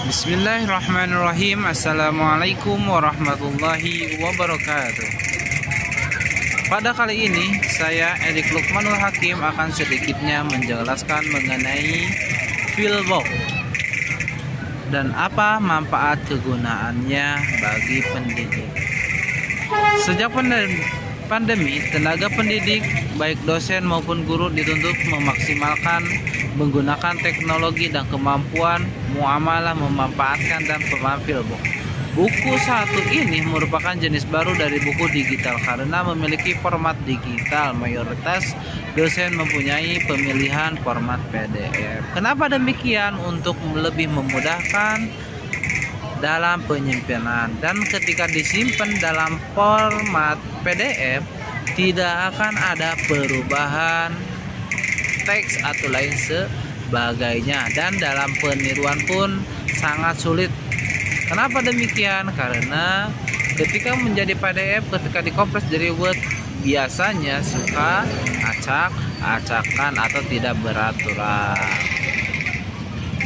Bismillahirrahmanirrahim. Assalamualaikum warahmatullahi wabarakatuh. Pada kali ini saya Erik Lukmanul Hakim akan sedikitnya menjelaskan mengenai Filbox dan apa manfaat kegunaannya bagi pendidik. Sejak pandemi, tenaga pendidik baik dosen maupun guru dituntut memaksimalkan menggunakan teknologi dan kemampuan muamalah memanfaatkan dan pemahaman Filbox. Buku satu ini merupakan jenis baru dari buku digital karena memiliki format digital. Mayoritas dosen mempunyai pemilihan format PDF. Kenapa demikian? Untuk lebih memudahkan dalam penyimpanan, dan ketika disimpan dalam format PDF tidak akan ada perubahan teks atau lain sebagainya, dan dalam peniruan pun sangat sulit. Kenapa demikian? Karena ketika menjadi PDF, ketika dikompres dari Word, biasanya suka acak-acakan atau tidak beraturan.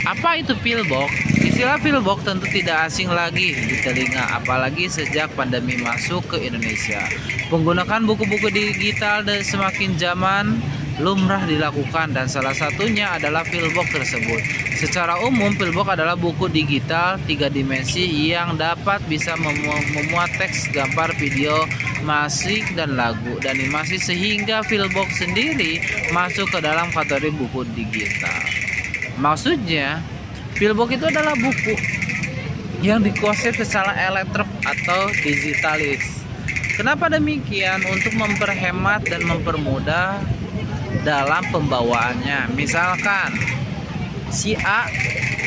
Apa itu Filbox? Istilah Filbox tentu tidak asing lagi di telinga, apalagi sejak pandemi masuk ke Indonesia. Penggunaan buku-buku digital dan semakin zaman lumrah dilakukan, dan salah satunya adalah Filbox tersebut. Secara umum, Filbox adalah buku digital 3 dimensi yang dapat bisa memuat teks, gambar, video, musik, dan lagu, dan animasi, sehingga Filbox sendiri masuk ke dalam kategori buku digital. Maksudnya, Filbox itu adalah buku yang dikuasai secara elektronik atau digitalis. Kenapa demikian? Untuk memperhemat dan mempermudah dalam pembawaannya. Misalkan si A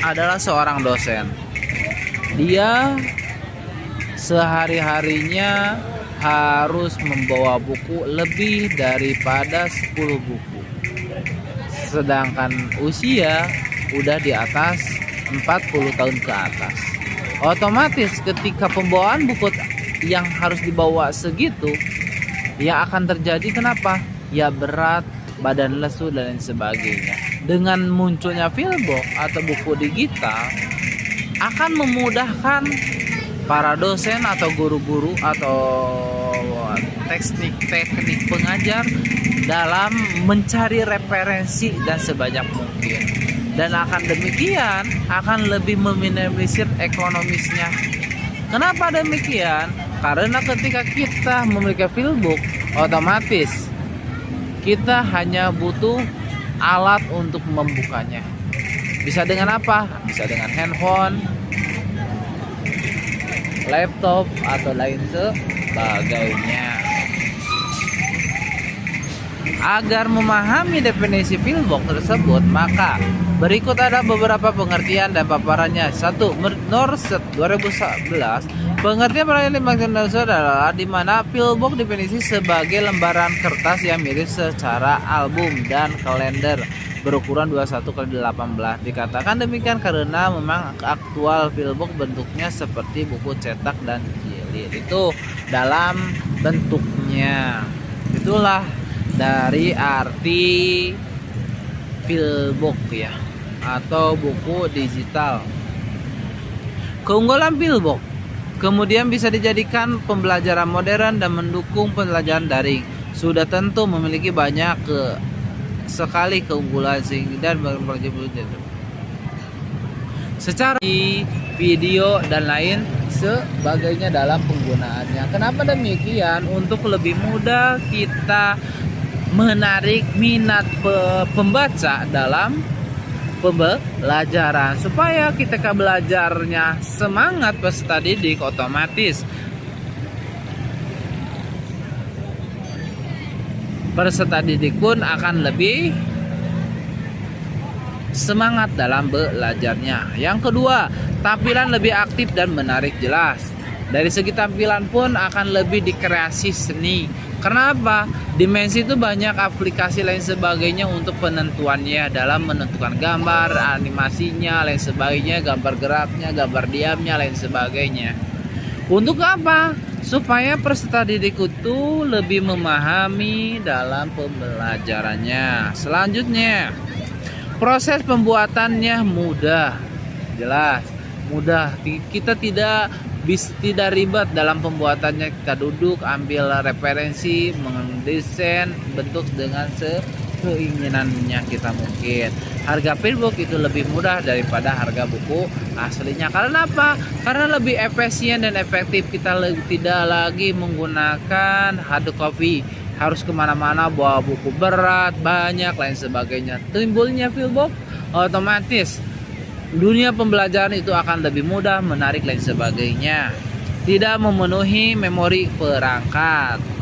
adalah seorang dosen, dia sehari-harinya harus membawa buku lebih daripada 10 buku, sedangkan usia udah di atas 40 tahun ke atas. Otomatis ketika pembawaan buku yang harus dibawa segitu, yang akan terjadi kenapa? Ya berat, badan lesu, dan lain sebagainya. Dengan munculnya Filbox atau buku digital akan memudahkan para dosen atau guru-guru atau teknik pengajar dalam mencari referensi dan sebanyak mungkin, dan akan demikian akan lebih meminimalisir ekonomisnya. Kenapa demikian? Karena ketika kita memiliki Filbox, otomatis kita hanya butuh alat untuk membukanya. Bisa dengan apa? Bisa dengan handphone, laptop, atau lain sebagainya. Agar memahami definisi Filbox tersebut, maka berikut ada beberapa pengertian dan paparannya. 1. Norset 2011. Pengertian adalah di mana Filbox definisi sebagai lembaran kertas yang mirip secara album dan kalender berukuran 21x18. Dikatakan demikian karena memang aktual Filbox bentuknya seperti buku cetak dan jilid. Itu dalam bentuknya. Itulah dari arti Filbox ya, atau buku digital. Keunggulan Filbox kemudian bisa dijadikan pembelajaran modern dan mendukung pembelajaran daring. Sudah tentu memiliki banyak sekali keunggulan dan secara video dan lain sebagainya dalam penggunaannya. Kenapa demikian? Untuk lebih mudah kita menarik minat pembaca dalam pembelajaran, supaya ketika belajarnya semangat peserta didik, otomatis peserta didik pun akan lebih semangat dalam belajarnya. Yang kedua, tampilan lebih aktif dan menarik. Jelas dari segi tampilan pun akan lebih dikreasi seni. Kenapa? Dimensi itu banyak, aplikasi lain sebagainya untuk penentuannya, dalam menentukan gambar, animasinya, lain sebagainya, gambar geraknya, gambar diamnya, lain sebagainya. Untuk apa? Supaya peserta didik itu lebih memahami dalam pembelajarannya. Selanjutnya, proses pembuatannya mudah. Jelas. mudah. Kita tidak ribet dalam pembuatannya. Kita duduk, ambil referensi, mendesain bentuk dengan keinginannya kita mungkin. Harga Filbook itu lebih murah daripada harga buku aslinya. Karena apa? Karena lebih efisien dan efektif. Kita tidak lagi menggunakan hard copy, harus kemana-mana bawa buku berat, banyak lain sebagainya. Timbulnya Filbook, otomatis dunia pembelajaran itu akan lebih mudah, menarik lain sebagainya. Tidak memenuhi memori perangkat.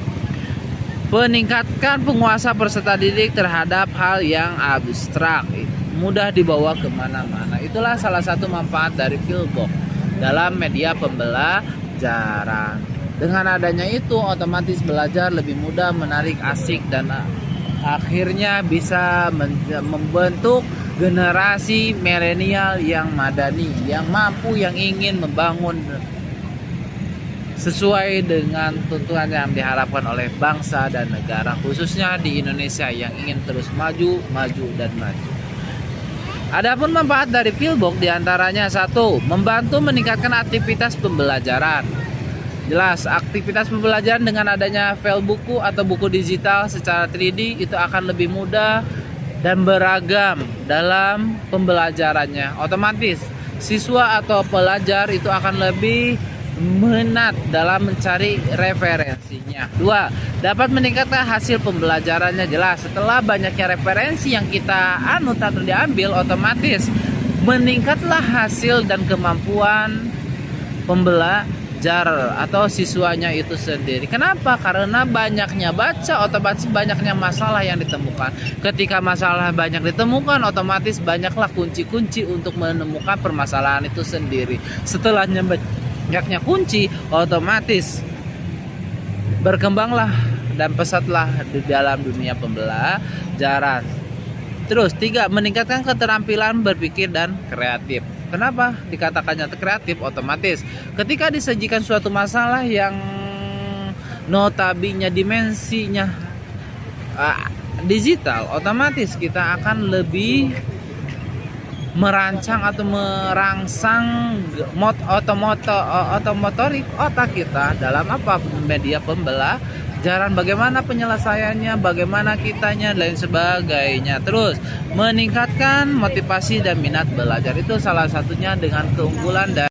Meningkatkan penguasa peserta didik terhadap hal yang abstrak, mudah dibawa kemana-mana. Itulah salah satu manfaat dari Filbook dalam media pembelajaran. Dengan adanya itu, otomatis belajar lebih mudah, menarik, asik, dan akhirnya bisa membentuk generasi milenial yang madani, yang mampu, yang ingin membangun sesuai dengan tuntunan yang diharapkan oleh bangsa dan negara, khususnya di Indonesia yang ingin terus maju, dan maju. Adapun manfaat dari Filbook diantaranya: 1. Membantu meningkatkan aktivitas pembelajaran. Jelas, aktivitas pembelajaran dengan adanya file buku atau buku digital secara 3D itu akan lebih mudah dan beragam dalam pembelajarannya. Otomatis siswa atau pelajar itu akan lebih minat dalam mencari referensinya. 2. Dapat meningkatkan hasil pembelajarannya. Jelas, setelah banyaknya referensi yang kita anut atau diambil, otomatis meningkatlah hasil dan kemampuan pembelajar atau siswanya itu sendiri. Kenapa? Karena banyaknya baca, otomatis banyaknya masalah yang ditemukan. Ketika masalah banyak ditemukan, otomatis banyaklah kunci-kunci untuk menemukan permasalahan itu sendiri. Setelahnya banyaknya kunci, otomatis berkembanglah dan pesatlah di dalam dunia pembelajaran. Terus 3. Meningkatkan keterampilan berpikir dan kreatif. Kenapa dikatakannya kreatif? Otomatis ketika disajikan suatu masalah yang notabene dimensinya digital, otomatis kita akan lebih merancang atau merangsang otomotorik otak kita dalam apa? Media pembelajaran, bagaimana penyelesaiannya, bagaimana kitanya, lain sebagainya. Terus meningkatkan motivasi dan minat belajar, itu salah satunya dengan keunggulan dari